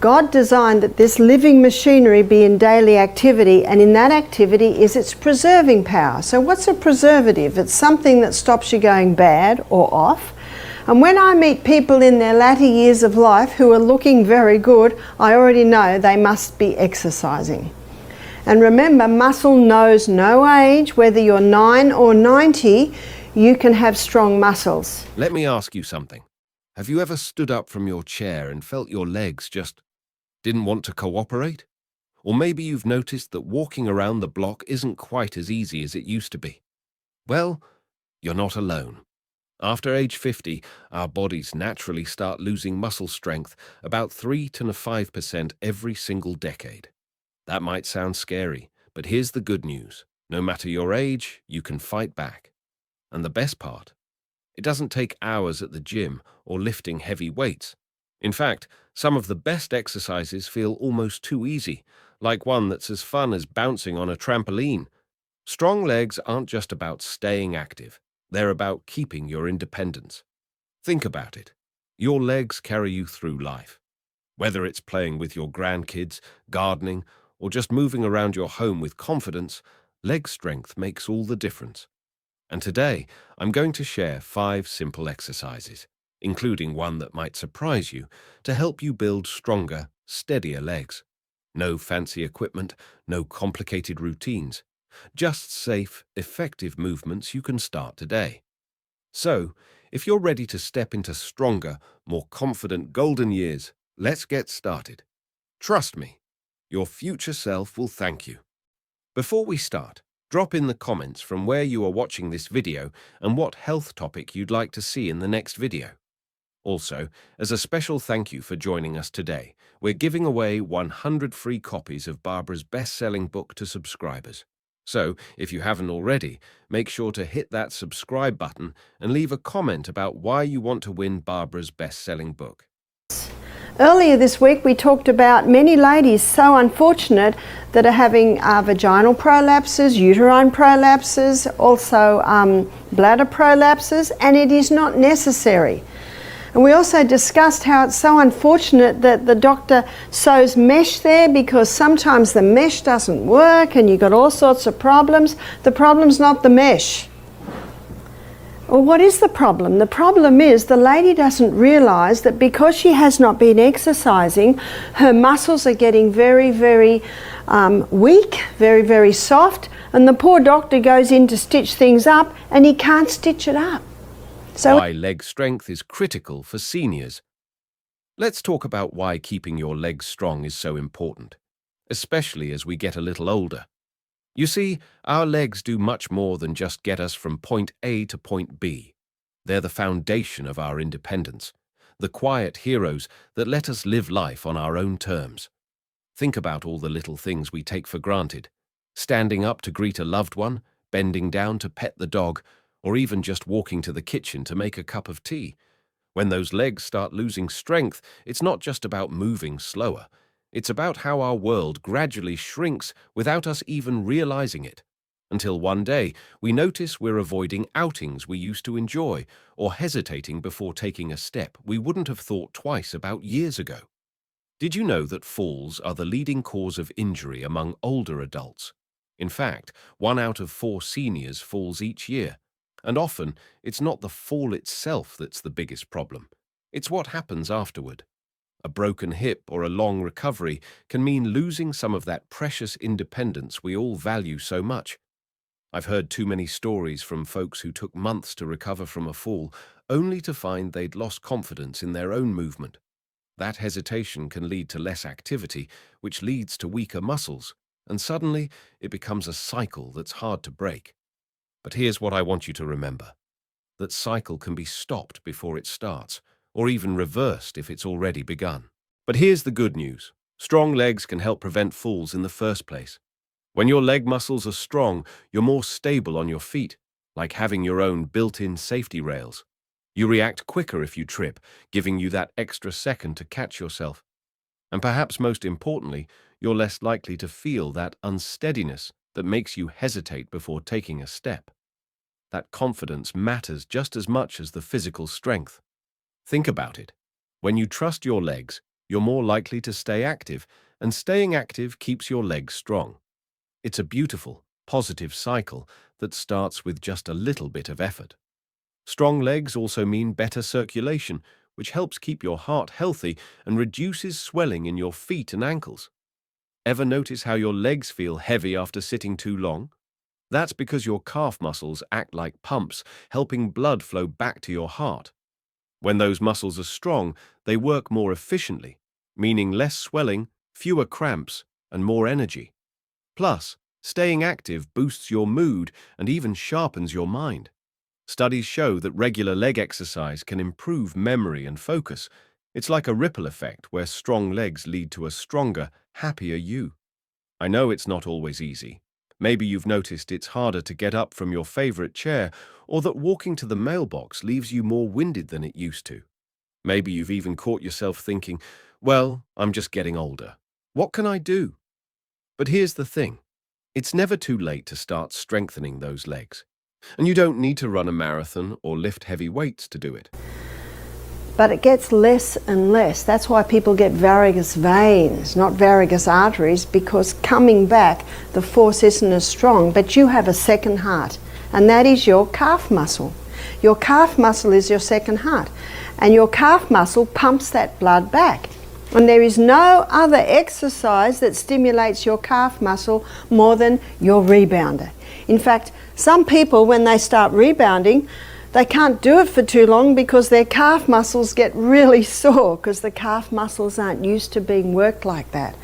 God designed that this living machinery be in daily activity, and in that activity is its preserving power. So what's a preservative? It's something that stops you going bad or off. And when I meet people in their latter years of life who are looking very good, I already know they must be exercising. And remember, muscle knows no age. Whether you're 9 or 90, you can have strong muscles. Let me ask you something. Have you ever stood up from your chair and felt your legs just didn't want to cooperate? Or maybe you've noticed that walking around the block isn't quite as easy as it used to be. Well, you're not alone. After age 50, our bodies naturally start losing muscle strength about 3 to 5% every single decade. That might sound scary, but here's the good news. No matter your age, you can fight back. And the best part, it doesn't take hours at the gym or lifting heavy weights. In fact, some of the best exercises feel almost too easy, like one that's as fun as bouncing on a trampoline. Strong legs aren't just about staying active. They're about keeping your independence. Think about it. Your legs carry you through life. Whether it's playing with your grandkids, gardening, or just moving around your home with confidence, leg strength makes all the difference. And today, I'm going to share 5 simple exercises, including one that might surprise you, to help you build stronger, steadier legs. No fancy equipment, no complicated routines. Just safe, effective movements you can start today. So, if you're ready to step into stronger, more confident golden years, let's get started. Trust me, your future self will thank you. Before we start, drop in the comments from where you are watching this video and what health topic you'd like to see in the next video. Also, as a special thank you for joining us today, we're giving away 100 free copies of Barbara's best-selling book to subscribers. So, if you haven't already, make sure to hit that subscribe button and leave a comment about why you want to win Barbara's best-selling book. Earlier this week we talked about many ladies so unfortunate that are having vaginal prolapses, uterine prolapses, also bladder prolapses, and it is not necessary. And we also discussed how it's so unfortunate that the doctor sews mesh there, because sometimes the mesh doesn't work and you've got all sorts of problems. The problem's not the mesh. Well, what is the problem? The problem is the lady doesn't realise that because she has not been exercising, her muscles are getting very, very weak, very, very soft, and the poor doctor goes in to stitch things up and he can't stitch it up. So why leg strength is critical for seniors. Let's talk about why keeping your legs strong is so important, especially as we get a little older. You see, our legs do much more than just get us from point A to point B. They're the foundation of our independence, the quiet heroes that let us live life on our own terms. Think about all the little things we take for granted. Standing up to greet a loved one, bending down to pet the dog, or even just walking to the kitchen to make a cup of tea. When those legs start losing strength, it's not just about moving slower. It's about how our world gradually shrinks without us even realizing it. Until one day, we notice we're avoiding outings we used to enjoy, or hesitating before taking a step we wouldn't have thought twice about years ago. Did you know that falls are the leading cause of injury among older adults? In fact, 1 out of 4 seniors falls each year. And often, it's not the fall itself that's the biggest problem. It's what happens afterward. A broken hip or a long recovery can mean losing some of that precious independence we all value so much. I've heard too many stories from folks who took months to recover from a fall, only to find they'd lost confidence in their own movement. That hesitation can lead to less activity, which leads to weaker muscles, and suddenly it becomes a cycle that's hard to break. But here's what I want you to remember. That cycle can be stopped before it starts, or even reversed if it's already begun. But here's the good news. Strong legs can help prevent falls in the first place. When your leg muscles are strong, you're more stable on your feet, like having your own built-in safety rails. You react quicker if you trip, giving you that extra second to catch yourself. And perhaps most importantly, you're less likely to feel that unsteadiness that makes you hesitate before taking a step. That confidence matters just as much as the physical strength. Think about it. When you trust your legs, you're more likely to stay active, and staying active keeps your legs strong. It's a beautiful, positive cycle that starts with just a little bit of effort. Strong legs also mean better circulation, which helps keep your heart healthy and reduces swelling in your feet and ankles. Ever notice how your legs feel heavy after sitting too long? That's because your calf muscles act like pumps, helping blood flow back to your heart. When those muscles are strong, they work more efficiently, meaning less swelling, fewer cramps, and more energy. Plus, staying active boosts your mood and even sharpens your mind. Studies show that regular leg exercise can improve memory and focus. It's like a ripple effect where strong legs lead to a stronger, happier you. I know it's not always easy. Maybe you've noticed it's harder to get up from your favorite chair, or that walking to the mailbox leaves you more winded than it used to. Maybe you've even caught yourself thinking, well, I'm just getting older. What can I do? But here's the thing. It's never too late to start strengthening those legs. And you don't need to run a marathon or lift heavy weights to do it. But it gets less and less. That's why people get varicose veins, not varicose arteries, because coming back, the force isn't as strong. But you have a second heart, and that is your calf muscle. Your calf muscle is your second heart, and your calf muscle pumps that blood back. And there is no other exercise that stimulates your calf muscle more than your rebounder. In fact, some people, when they start rebounding, they can't do it for too long because their calf muscles get really sore because the calf muscles aren't used to being worked like that.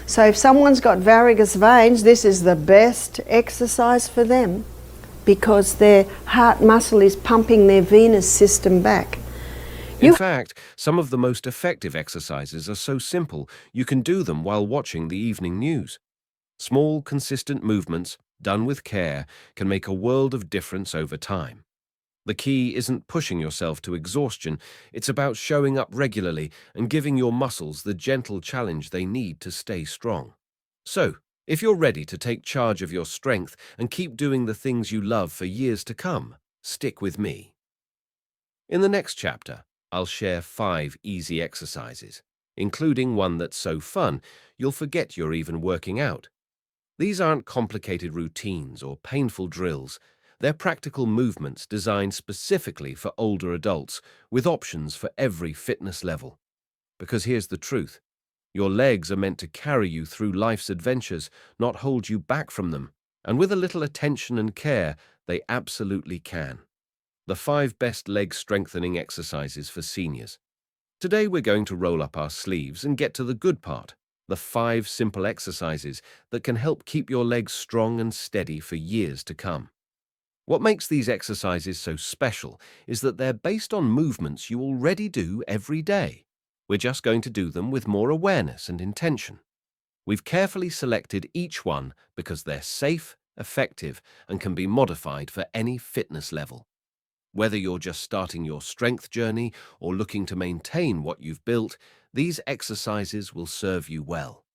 So if someone's got varicose veins, this is the best exercise for them because their heart muscle is pumping their venous system back. In fact, some of the most effective exercises are so simple you can do them while watching the evening news. Small, consistent movements, done with care, can make a world of difference over time. The key isn't pushing yourself to exhaustion, it's about showing up regularly and giving your muscles the gentle challenge they need to stay strong. So, if you're ready to take charge of your strength and keep doing the things you love for years to come, stick with me. In the next chapter, I'll share 5 easy exercises, including one that's so fun you'll forget you're even working out. These aren't complicated routines or painful drills. They're practical movements designed specifically for older adults, with options for every fitness level. Because here's the truth. Your legs are meant to carry you through life's adventures, not hold you back from them. And with a little attention and care, they absolutely can. The 5 best leg strengthening exercises for seniors. Today we're going to roll up our sleeves and get to the good part. The 5 simple exercises that can help keep your legs strong and steady for years to come. What makes these exercises so special is that they're based on movements you already do every day. We're just going to do them with more awareness and intention. We've carefully selected each one because they're safe, effective, and can be modified for any fitness level. Whether you're just starting your strength journey or looking to maintain what you've built, these exercises will serve you well.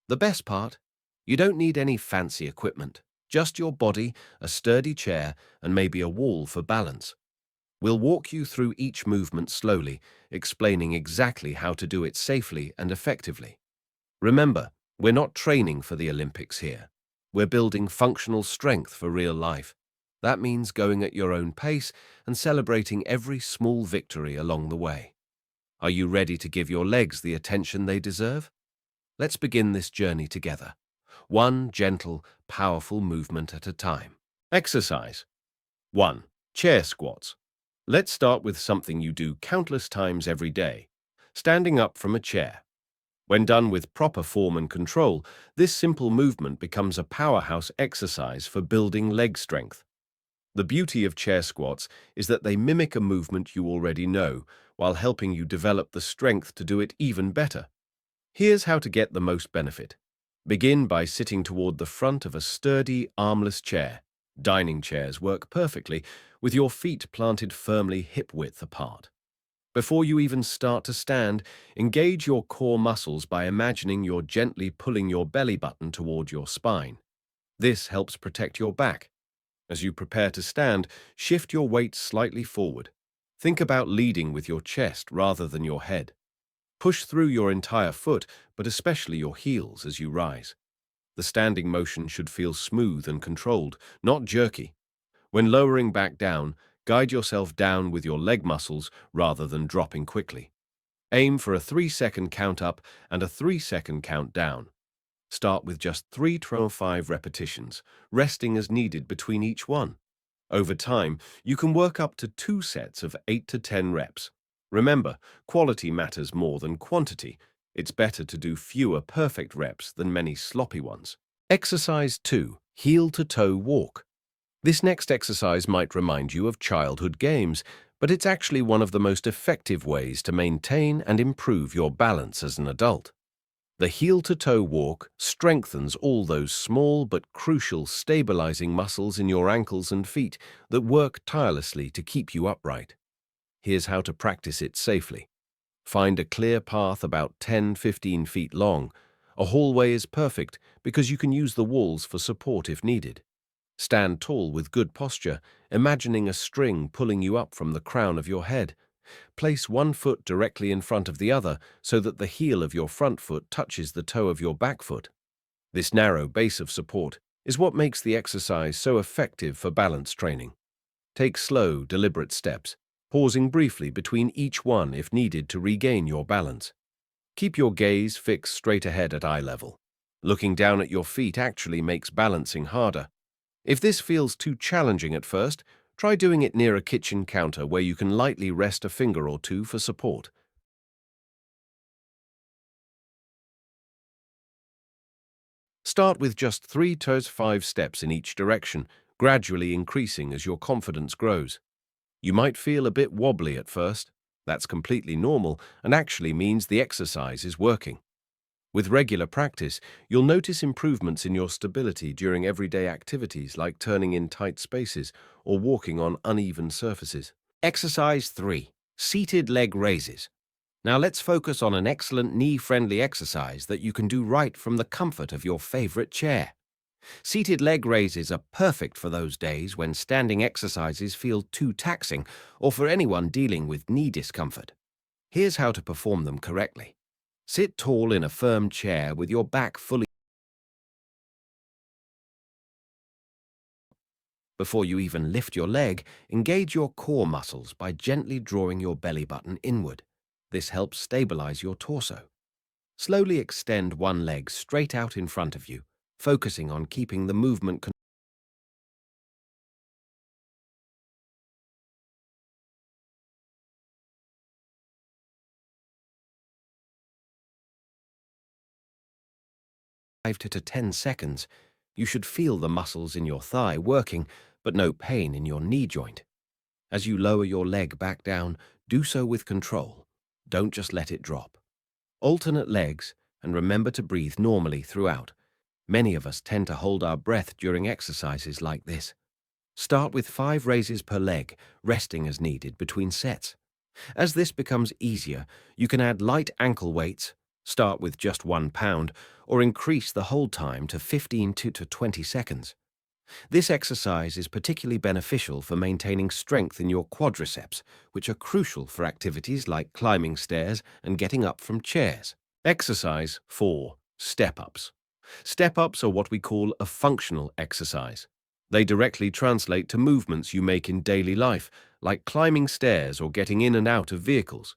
The best part? You don't need any fancy equipment. Just your body, a sturdy chair, and maybe a wall for balance. We'll walk you through each movement slowly, explaining exactly how to do it safely and effectively. Remember, we're not training for the Olympics here. We're building functional strength for real life. That means going at your own pace and celebrating every small victory along the way. Are you ready to give your legs the attention they deserve? Let's begin this journey together. One gentle, powerful movement at a time. Exercise. 1. Chair squats. Let's start with something you do countless times every day. Standing up from a chair. When done with proper form and control, this simple movement becomes a powerhouse exercise for building leg strength. The beauty of chair squats is that they mimic a movement you already know, while helping you develop the strength to do it even better. Here's how to get the most benefit. Begin by sitting toward the front of a sturdy, armless chair. Dining chairs work perfectly, with your feet planted firmly hip-width apart. Before you even start to stand, engage your core muscles by imagining you're gently pulling your belly button toward your spine. This helps protect your back. As you prepare to stand, shift your weight slightly forward. Think about leading with your chest rather than your head. Push through your entire foot, but especially your heels as you rise. The standing motion should feel smooth and controlled, not jerky. When lowering back down, guide yourself down with your leg muscles rather than dropping quickly. Aim for a 3-second count up and a 3-second count down. Start with just 3 to 5 repetitions, resting as needed between each one. Over time, you can work up to 2 sets of 8 to 10 reps. Remember, quality matters more than quantity. It's better to do fewer perfect reps than many sloppy ones. Exercise 2. Heel-to-toe walk. This next exercise might remind you of childhood games, but it's actually one of the most effective ways to maintain and improve your balance as an adult. The heel-to-toe walk strengthens all those small but crucial stabilizing muscles in your ankles and feet that work tirelessly to keep you upright. Here's how to practice it safely. Find a clear path about 10–15 feet long. A hallway is perfect because you can use the walls for support if needed. Stand tall with good posture, imagining a string pulling you up from the crown of your head. Place one foot directly in front of the other so that the heel of your front foot touches the toe of your back foot. This narrow base of support is what makes the exercise so effective for balance training. Take slow, deliberate steps, pausing briefly between each one if needed to regain your balance. Keep your gaze fixed straight ahead at eye level. Looking down at your feet actually makes balancing harder. If this feels too challenging at first, try doing it near a kitchen counter where you can lightly rest a finger or two for support. Start with just 3 to 5 steps in each direction, gradually increasing as your confidence grows. You might feel a bit wobbly at first. That's completely normal and actually means the exercise is working. With regular practice, you'll notice improvements in your stability during everyday activities like turning in tight spaces or walking on uneven surfaces. Exercise 3. Seated leg raises. Now let's focus on an excellent knee-friendly exercise that you can do right from the comfort of your favorite chair. Seated leg raises are perfect for those days when standing exercises feel too taxing or for anyone dealing with knee discomfort. Here's how to perform them correctly. Sit tall in a firm chair with your back fully. Before you even lift your leg, engage your core muscles by gently drawing your belly button inward. This helps stabilize your torso. Slowly extend one leg straight out in front of you, focusing on keeping the movement 5 to 10 seconds. You should feel the muscles in your thigh working, but no pain in your knee joint. As you lower your leg back down, do so with control. Don't just let it drop. Alternate legs, and remember to breathe normally throughout. Many of us tend to hold our breath during exercises like this. Start with 5 raises per leg, resting as needed between sets. As this becomes easier, you can add light ankle weights, start with just 1 pound, or increase the hold time to 15 to 20 seconds. This exercise is particularly beneficial for maintaining strength in your quadriceps, which are crucial for activities like climbing stairs and getting up from chairs. Exercise 4. Step-ups. Step-ups are what we call a functional exercise. They directly translate to movements you make in daily life, like climbing stairs or getting in and out of vehicles.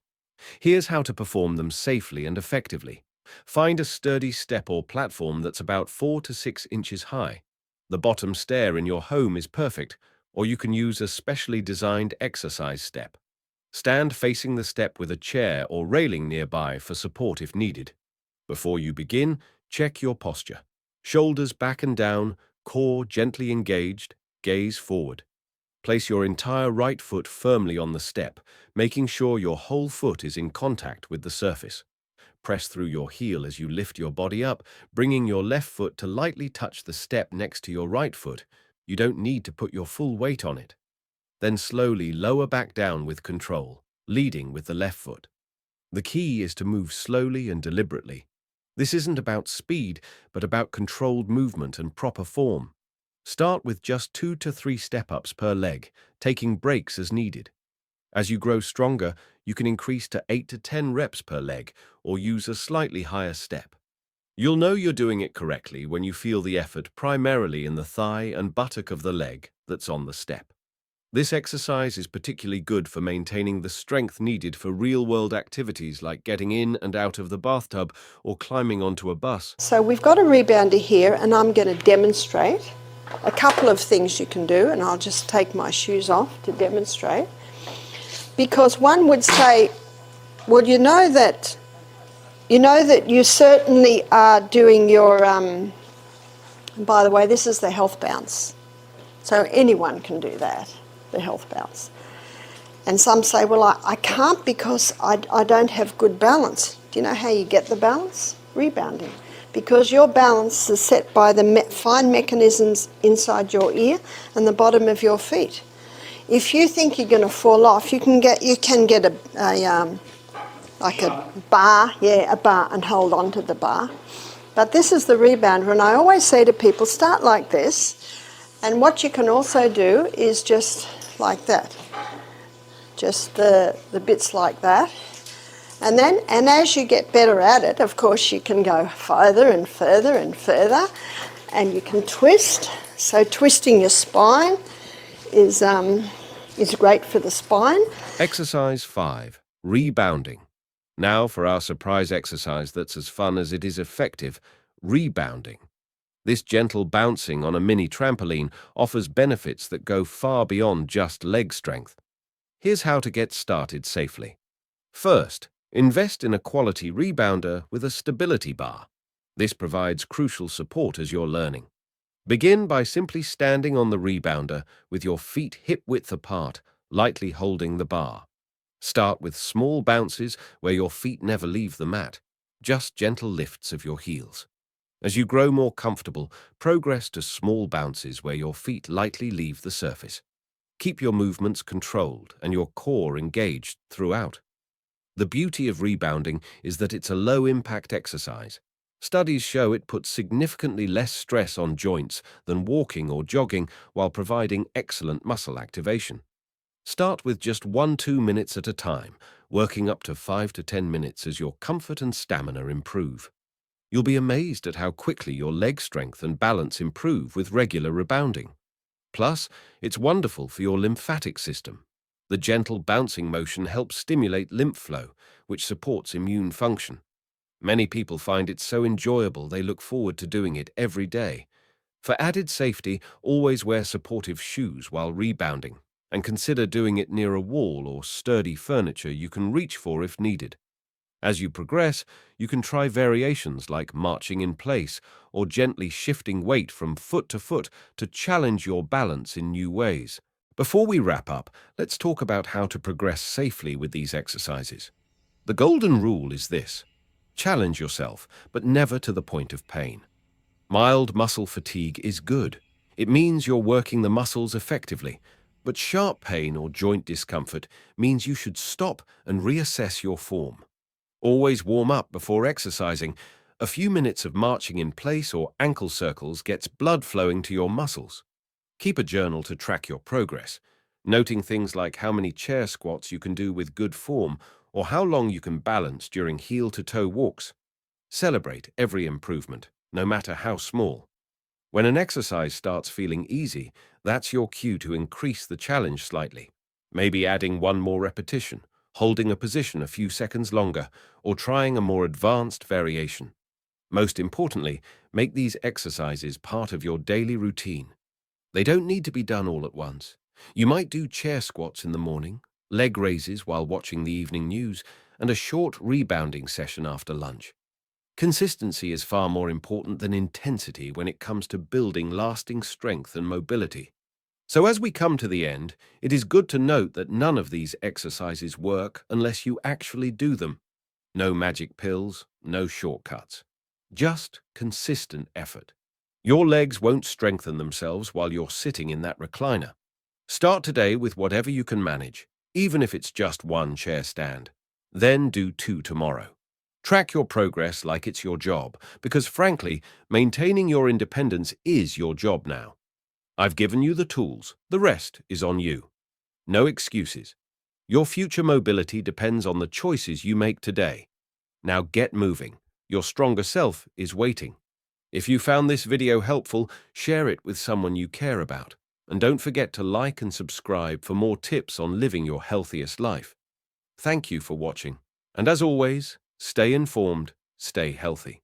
Here's how to perform them safely and effectively. Find a sturdy step or platform that's about 4 to 6 inches high. The bottom stair in your home is perfect, or you can use a specially designed exercise step. Stand facing the step with a chair or railing nearby for support if needed. Before you begin, check your posture. Shoulders back and down, core gently engaged, gaze forward. Place your entire right foot firmly on the step, making sure your whole foot is in contact with the surface. Press through your heel as you lift your body up, bringing your left foot to lightly touch the step next to your right foot. You don't need to put your full weight on it. Then slowly lower back down with control, leading with the left foot. The key is to move slowly and deliberately. This isn't about speed, but about controlled movement and proper form. Start with just 2 to 3 step-ups per leg, taking breaks as needed. As you grow stronger, you can increase to 8 to 10 reps per leg or use a slightly higher step. You'll know you're doing it correctly when you feel the effort primarily in the thigh and buttock of the leg that's on the step. This exercise is particularly good for maintaining the strength needed for real-world activities like getting in and out of the bathtub or climbing onto a bus. So we've got a rebounder here, and I'm going to demonstrate a couple of things you can do, and I'll just take my shoes off to demonstrate. Because one would say, well, you know that you certainly are doing your, by the way, this is the health bounce. So anyone can do that, the health bounce. And some say, well, I can't because I don't have good balance. Do you know how you get the balance? Rebounding. Because your balance is set by the fine mechanisms inside your ear and the bottom of your feet. If you think you're going to fall off, you can get like a bar, a bar, and hold on to the bar. But this is the rebounder, and I always say to people, start like this, and what you can also do is just like that, just the bits like that. And as you get better at it, of course, you can go further and further and further, and you can twist. So twisting your spine is great for the spine. Exercise 5, rebounding. Now for our surprise exercise that's as fun as it is effective, rebounding. This gentle bouncing on a mini trampoline offers benefits that go far beyond just leg strength. Here's how to get started safely. First, invest in a quality rebounder with a stability bar. This provides crucial support as you're learning. Begin by simply standing on the rebounder with your feet hip-width apart, lightly holding the bar. Start with small bounces where your feet never leave the mat, just gentle lifts of your heels. As you grow more comfortable, progress to small bounces where your feet lightly leave the surface. Keep your movements controlled and your core engaged throughout. The beauty of rebounding is that it's a low-impact exercise. Studies show it puts significantly less stress on joints than walking or jogging while providing excellent muscle activation. Start with just 1-2 minutes at a time, working up to 5 to 10 minutes as your comfort and stamina improve. You'll be amazed at how quickly your leg strength and balance improve with regular rebounding. Plus, it's wonderful for your lymphatic system. The gentle bouncing motion helps stimulate lymph flow, which supports immune function. Many people find it so enjoyable they look forward to doing it every day. For added safety, always wear supportive shoes while rebounding, and consider doing it near a wall or sturdy furniture you can reach for if needed. As you progress, you can try variations like marching in place or gently shifting weight from foot to challenge your balance in new ways. Before we wrap up, let's talk about how to progress safely with these exercises. The golden rule is this: challenge yourself, but never to the point of pain. Mild muscle fatigue is good. It means you're working the muscles effectively, but sharp pain or joint discomfort means you should stop and reassess your form. Always warm up before exercising. A few minutes of marching in place or ankle circles gets blood flowing to your muscles. Keep a journal to track your progress, noting things like how many chair squats you can do with good form or how long you can balance during heel-to-toe walks. Celebrate every improvement, no matter how small. When an exercise starts feeling easy, that's your cue to increase the challenge slightly. Maybe adding one more repetition, holding a position a few seconds longer, or trying a more advanced variation. Most importantly, make these exercises part of your daily routine. They don't need to be done all at once. You might do chair squats in the morning, leg raises while watching the evening news, and a short rebounding session after lunch. Consistency is far more important than intensity when it comes to building lasting strength and mobility. So as we come to the end, it is good to note that none of these exercises work unless you actually do them. No magic pills, no shortcuts. Just consistent effort. Your legs won't strengthen themselves while you're sitting in that recliner. Start today with whatever you can manage, even if it's just one chair stand. Then do 2 tomorrow. Track your progress like it's your job, because frankly, maintaining your independence is your job now. I've given you the tools. The rest is on you. No excuses. Your future mobility depends on the choices you make today. Now get moving. Your stronger self is waiting. If you found this video helpful, share it with someone you care about. And don't forget to like and subscribe for more tips on living your healthiest life. Thank you for watching. And as always, stay informed, stay healthy.